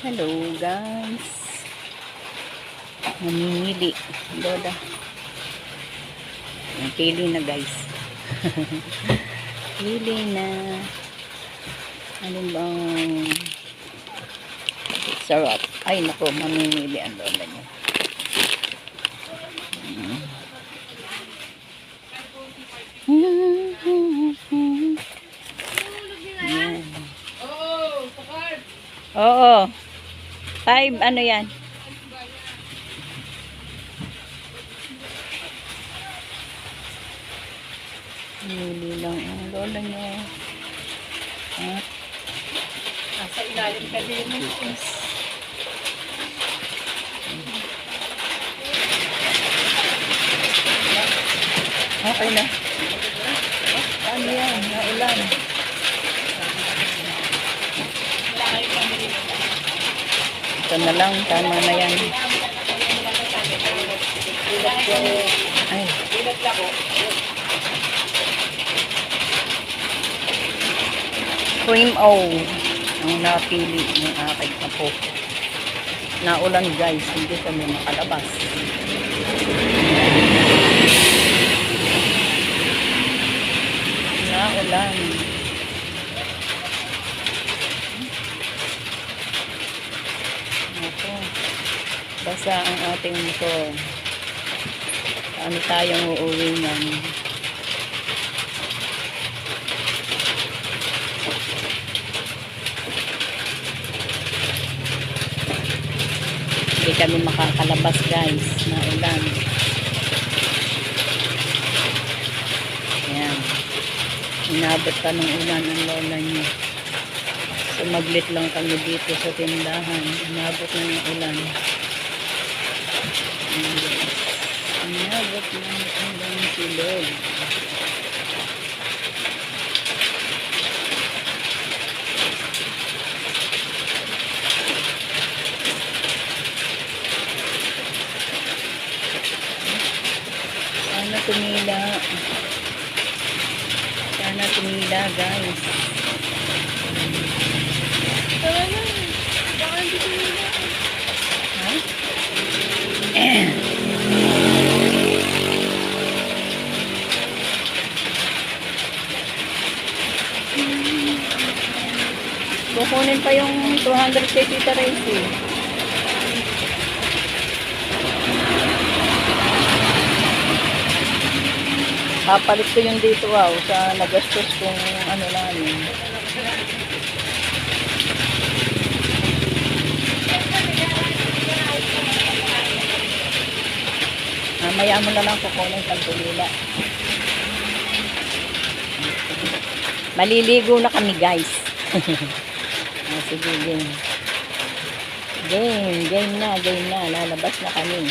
Hello guys. Namimili. Lola. Pili na guys. Pili na. Ano bang sarap. Ay nako, mamimili ang lola niya. Oo. 5, ano yan? Nili lang ang lola nyo. Ha? Nasa ilalim ka din. Okay na. Ano yan? Naulan. Ito na lang. Tama na yan. Ay. Cream O ang napili ng aking apo. Naulan guys. Hindi kami makalabas. Naulan. Ako. Basta ang ating motor. Ano tayong uuwi ng hindi kami makakalabas guys. Naulan. Ayan. Inabot pa ng ulan ang lola niya. Sumaglit lang kami dito sa tindahan. Inabot na ng ulan. Inabot na ng ulan si Lord. Sana tumila. Sana tumila guys. Baka hindi ko nila. Ha? Kukunin pa yung 200 kay Tita Racy. Papalit ko yung dito sa nagastos kung ano lang yun. Mamaya mo na lang kukunin sa tulila. Maliligo na kami guys. Sige, game. Game na. Lalabas na kami.